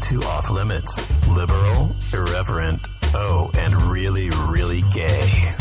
to Off Limits. Liberal, irreverent, and really, really gay.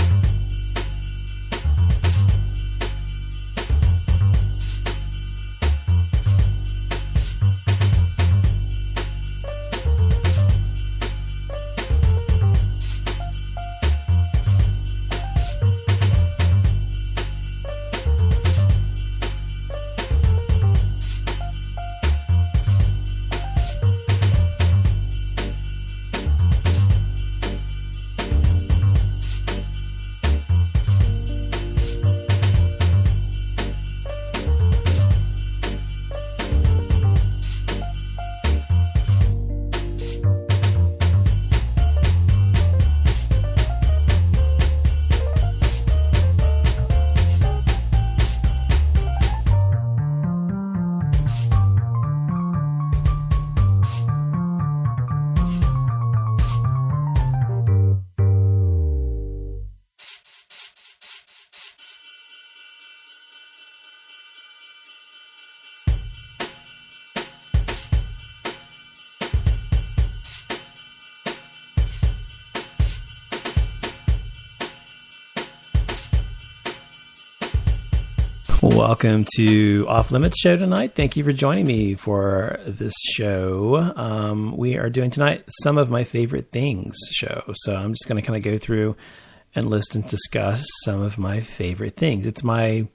Welcome to Off Limits show tonight. Thank you for joining me for this show. We are doing tonight Some of My Favorite Things show. So I'm just going to kind of go through and list and discuss some of my favorite things. It's my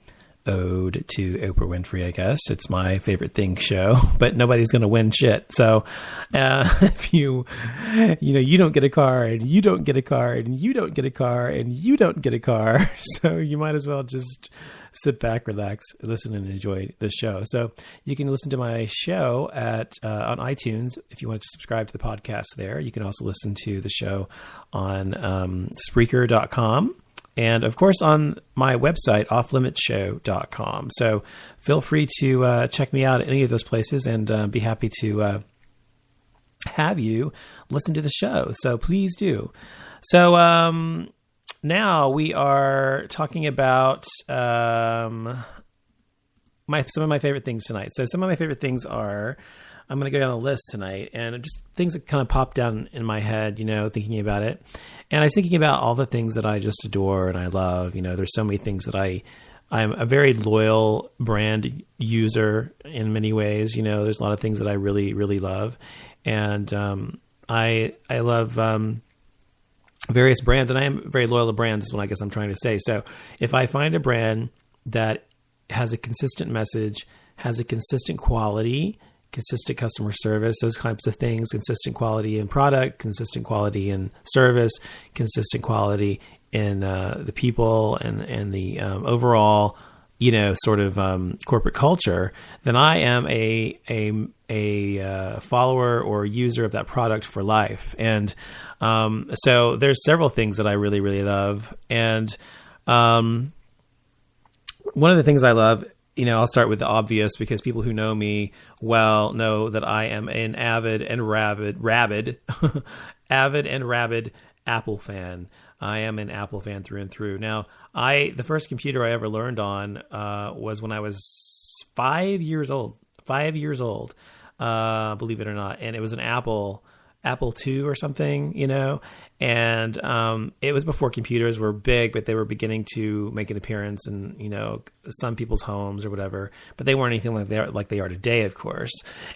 ode to Oprah Winfrey, I guess. It's my favorite thing show, but nobody's going to win shit. So if you don't get a car and you don't get a car and you don't get a car and you don't get a car. So you might as well just sit back, relax, listen, and enjoy the show. So you can listen to my show on iTunes if you want to subscribe to the podcast there. You can also listen to the show on Spreaker.com. And of course on my website, offlimitshow.com. So feel free to check me out at any of those places and be happy to have you listen to the show. So please do. So now we are talking about some of my favorite things tonight. So some of my favorite things are, I'm going to go down a list tonight, and just things that kind of pop down in my head, thinking about it. And I was thinking about all the things that I just adore and I love. There's so many things that I'm a very loyal brand user in many ways. There's a lot of things that I really, really love. And I love various brands, and I am very loyal to brands is what I guess I'm trying to say. So if I find a brand that has a consistent message, has a consistent quality, consistent customer service, those types of things, consistent quality in product, consistent quality in service, consistent quality in the people and the overall, sort of corporate culture, then I am a follower or user of that product for life. And so there's several things that I really, really love. And one of the things I love, I'll start with the obvious, because people who know me well know that I am an avid and rabid Apple fan. I am an Apple fan through and through. Now, the first computer I ever learned on was when I was 5 years old. 5 years old, believe it or not, and it was an Apple II or something, and it was before computers were big, but they were beginning to make an appearance in some people's homes or whatever. But they weren't anything like they are today, of course.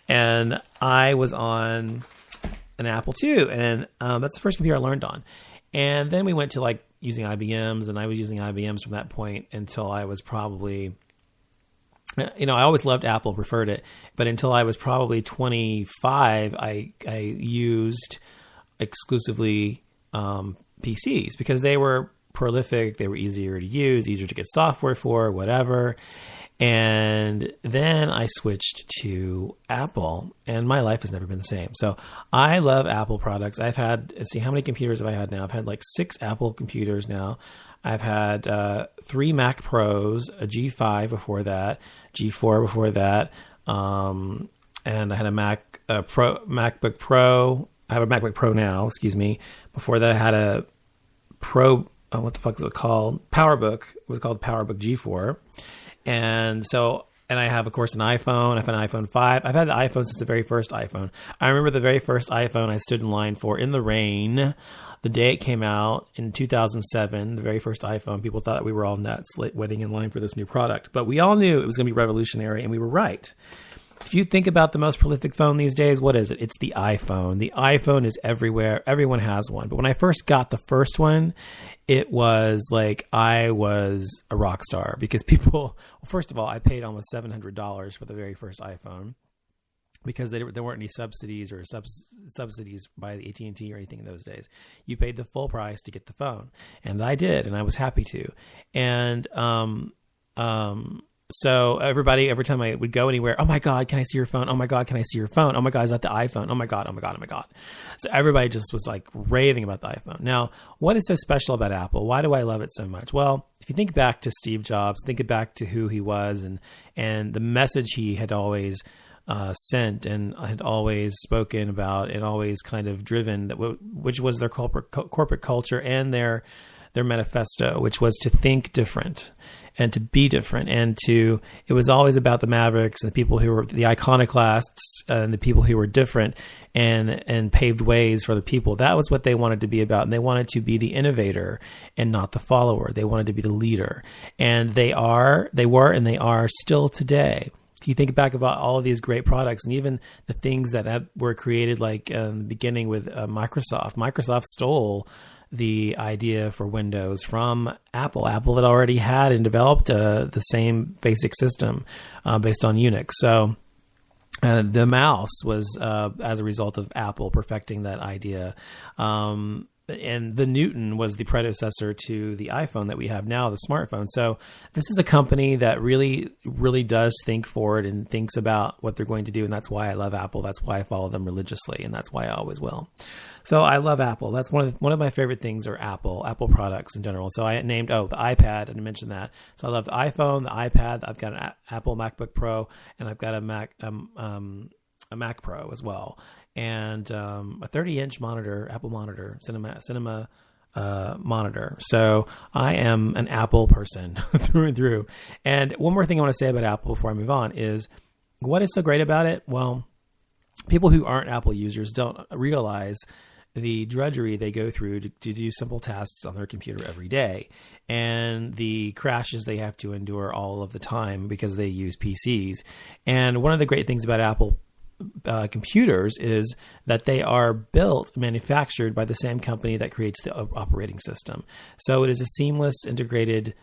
And I was on an Apple II, and that's the first computer I learned on. And then we went to using IBMs, and I was using IBMs from that point until I was probably, I always loved Apple, preferred it, but until I was probably 25, I used exclusively PCs because they were prolific, they were easier to use, easier to get software for, whatever. And then I switched to Apple, and my life has never been the same. So I love Apple products. I've had, let's see, how many computers have I had now? I've had 6 Apple computers now. I've had 3 Mac Pros, a G5 before that, G4 before that, and I had a MacBook Pro. I have a MacBook Pro now, excuse me. Before that, I had a Pro, what the fuck is it called? PowerBook. It was called PowerBook G4. And so And I have, of course, an iPhone. I've had an iPhone 5. I've had the iPhone since the very first iPhone. I remember the very first iPhone I stood in line for in the rain the day it came out in 2007, the very first iPhone. People thought we were all nuts waiting in line for this new product. But we all knew it was going to be revolutionary, and we were right. If you think about the most prolific phone these days, what is it? It's the iPhone. The iPhone is everywhere. Everyone has one. But when I first got the first one, it was like I was a rock star because people, well, first of all, I paid almost $700 for the very first iPhone because there weren't any subsidies or subsidies by the AT&T or anything in those days. You paid the full price to get the phone. And I did, and I was happy to. And so everybody, every time I would go anywhere, oh my God, can I see your phone? Oh my God, can I see your phone? Oh my God, is that the iPhone? Oh my God, oh my God, oh my God. So everybody just was like raving about the iPhone. Now, what is so special about Apple? Why do I love it so much? Well, if you think back to Steve Jobs, think back to who he was and the message he had always sent and had always spoken about and always kind of driven, which was their corporate culture and their manifesto, which was to think different and to be different. And it was always about the Mavericks and the people who were the iconoclasts and the people who were different and paved ways for the people. That was what they wanted to be about. And they wanted to be the innovator and not the follower. They wanted to be the leader. And they were, and they are still today. If you think back about all of these great products and even the things that were created, like in the beginning with Microsoft stole the idea for Windows from Apple. Apple had already had and developed the same basic system based on Unix. So the mouse was as a result of Apple perfecting that idea. And the Newton was the predecessor to the iPhone that we have now, the smartphone. So this is a company that really, really does think forward and thinks about what they're going to do. And that's why I love Apple. That's why I follow them religiously. And that's why I always will. So I love Apple. That's one of my favorite things are Apple products in general. So I named, the iPad, and I mentioned that. So I love the iPhone, the iPad. I've got an Apple MacBook Pro, and I've got a Mac Pro as well. And a 30-inch monitor, Apple monitor, cinema monitor. So I am an Apple person through and through. And one more thing I want to say about Apple before I move on is what is so great about it? Well, people who aren't Apple users don't realize the drudgery they go through to do simple tasks on their computer every day and the crashes they have to endure all of the time because they use PCs. And one of the great things about Apple computers is that they are manufactured by the same company that creates the operating system. So it is a seamless, integrated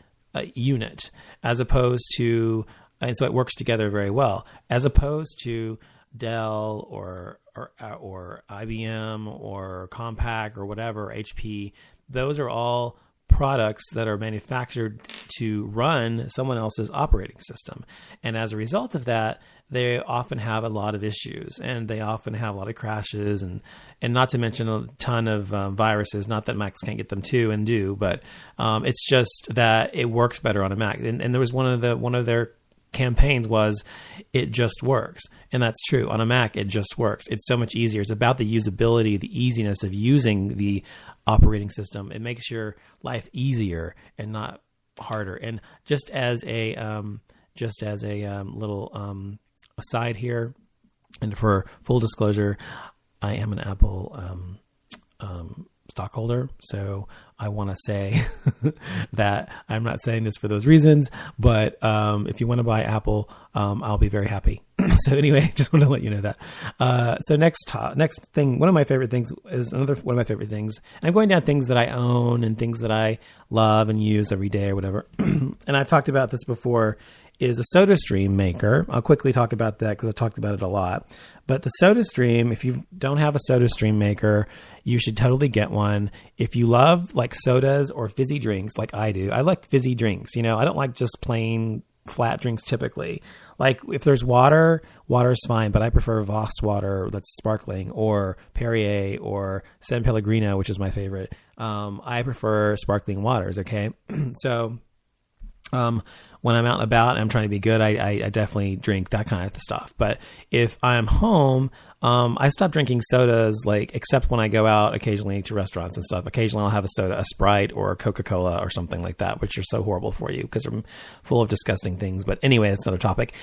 unit, as opposed to, and so it works together very well, as opposed to Dell or IBM or Compaq or whatever, HP. Those are all products that are manufactured to run someone else's operating system. And as a result of that, they often have a lot of issues and they often have a lot of crashes and not to mention a ton of viruses. Not that Macs can't get them too and do, but it's just that it works better on a Mac. And there was one of their campaigns was it just works. And that's true. On a Mac, it just works. It's so much easier. It's about the usability, the easiness of using the operating system. It makes your life easier and not harder. And just as a little aside here, and for full disclosure, I am an Apple stockholder, so I want to say that I'm not saying this for those reasons, but if you want to buy Apple, I'll be very happy. So anyway, just want to let you know that. So next thing, one of my favorite things is another one of my favorite things. And I'm going down things that I own and things that I love and use every day or whatever. And I've talked about this before, is a SodaStream maker. I'll quickly talk about that because I've talked about it a lot. But the SodaStream, if you don't have a SodaStream maker, you should totally get one. If you love like sodas or fizzy drinks like I do, I like fizzy drinks. I don't like just plain flat drinks typically. Like if there's water's fine, but I prefer Voss water that's sparkling, or Perrier, or San Pellegrino, which is my favorite. I prefer sparkling waters, okay? So When I'm out and about and I'm trying to be good, I definitely drink that kind of stuff. But if I'm home, I stop drinking sodas, like, except when I go out occasionally to restaurants and stuff. Occasionally I'll have a soda, a Sprite or a Coca-Cola or something like that, which are so horrible for you because they're full of disgusting things. But anyway, that's another topic.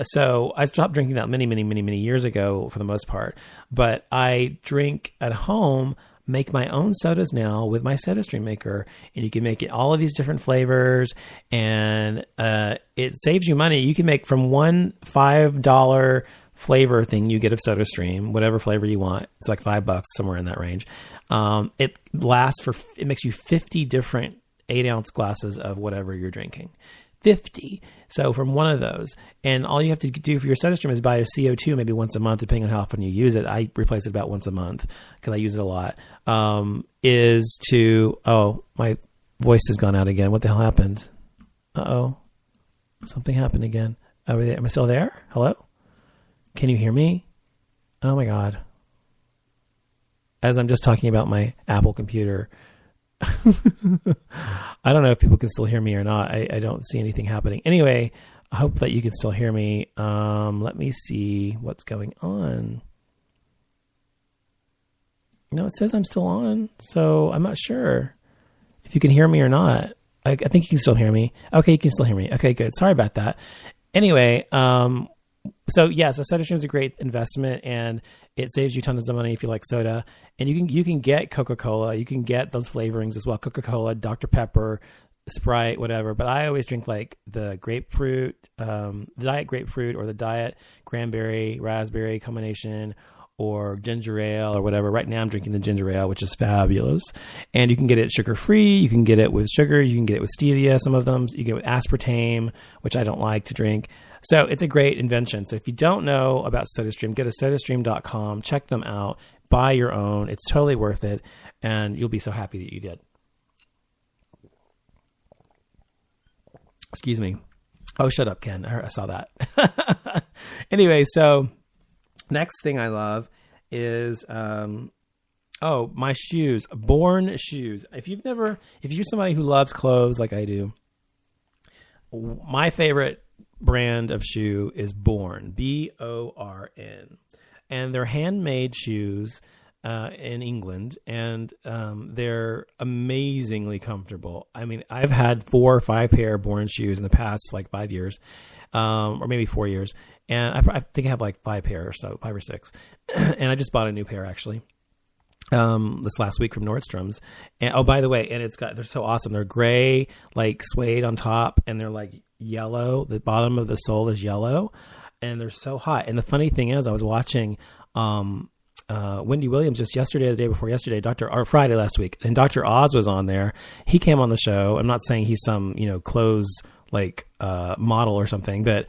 So I stopped drinking that many years ago for the most part. But I drink at home, make my own sodas now with my SodaStream maker, and you can make it all of these different flavors, and it saves you money. You can make from one $5 flavor thing you get of SodaStream, whatever flavor you want. It's like $5, somewhere in that range. It makes you 50 different 8-ounce glasses of whatever you're drinking. 50. So from one of those, and all you have to do for your SodaStream is buy a CO2 maybe once a month, depending on how often you use it. I replace it about once a month because I use it a lot. My voice has gone out again. What the hell happened? Something happened again. Am I still there? Hello? Can you hear me? Oh my God. As I'm just talking about my Apple computer. I don't know if people can still hear me or not. I don't see anything happening. Anyway, I hope that you can still hear me. Let me see what's going on. No, it says I'm still on, so I'm not sure if you can hear me or not. I think you can still hear me. Okay, you can still hear me. Okay, good. Sorry about that. Anyway, so SodaStream is a great investment, and it saves you tons of money if you like soda. And you can get Coca-Cola, you can get those flavorings as well, Coca-Cola, Dr. Pepper, Sprite, whatever. But I always drink like the grapefruit, the diet grapefruit, or the diet cranberry raspberry combination, or ginger ale or whatever. Right now I'm drinking the ginger ale, which is fabulous. And you can get it sugar-free. You can get it with sugar. You can get it with stevia, some of them. You get it with aspartame, which I don't like to drink. So it's a great invention. So if you don't know about SodaStream, go to sodastream.com, check them out, buy your own. It's totally worth it, and you'll be so happy that you did. Excuse me. Oh, shut up, Ken. I saw that. Anyway, so next thing I love is my shoes, Born shoes. If you're somebody who loves clothes like I do, my favorite brand of shoe is Born, Born, and they're handmade shoes in England, and they're amazingly comfortable. I mean, I've had 4 or 5 pair of Born shoes in the past like 5 years, or maybe 4 years, and I think I have like 5 pair or so, 5 or 6, and I just bought a new pair actually this last week from Nordstrom's. And oh, by the way, and they're so awesome. They're gray, like suede on top, and they're like yellow. The bottom of the sole is yellow, and they're so hot. And the funny thing is, I was watching Wendy Williams just yesterday, the day before yesterday, Friday last week, and Dr. Oz was on there. He came on the show. I'm not saying he's some clothes like model or something, but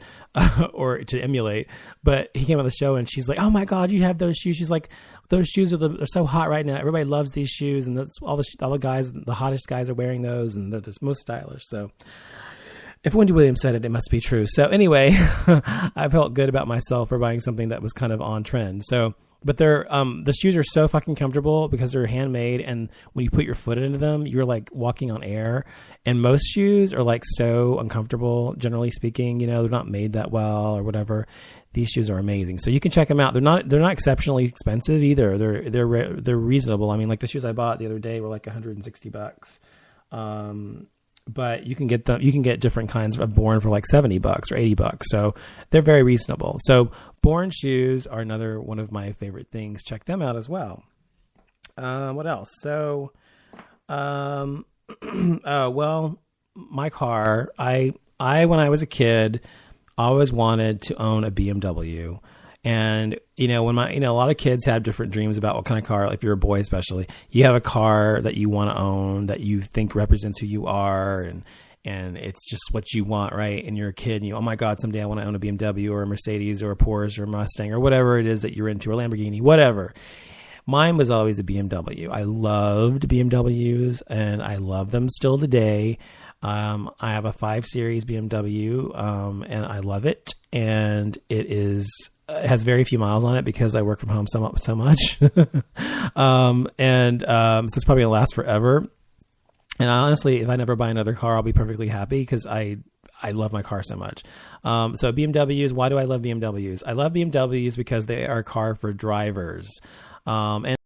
or to emulate. But he came on the show, and she's like, "Oh my God, you have those shoes." She's like, "Those shoes are so hot right now. Everybody loves these shoes, and that's all the guys, the hottest guys are wearing those, and they're the most stylish." So if Wendy Williams said it, it must be true. So anyway, I felt good about myself for buying something that was kind of on trend. So, but they're the shoes are so fucking comfortable because they're handmade, and when you put your foot into them, you're like walking on air. And most shoes are like so uncomfortable, generally speaking. They're not made that well or whatever. These shoes are amazing, so you can check them out. They're not exceptionally expensive either. They're reasonable. I mean, like the shoes I bought the other day were like $160. But you can get them. You can get different kinds of Born for like $70 or $80. So they're very reasonable. So Born shoes are another one of my favorite things. Check them out as well. What else? So, my car. I when I was a kid, always wanted to own a BMW. And, when a lot of kids have different dreams about what kind of car, if you're a boy especially, you have a car that you want to own that you think represents who you are, and it's just what you want, right? And you're a kid and oh my God, someday I want to own a BMW or a Mercedes or a Porsche or a Mustang or whatever it is that you're into, or Lamborghini, whatever. Mine was always a BMW. I loved BMWs, and I love them still today. I have a 5 Series BMW, and I love it. And it has very few miles on it because I work from home so much. So it's probably gonna last forever. And honestly, if I never buy another car, I'll be perfectly happy because I love my car so much. So BMWs, why do I love BMWs? I love BMWs because they are a car for drivers. And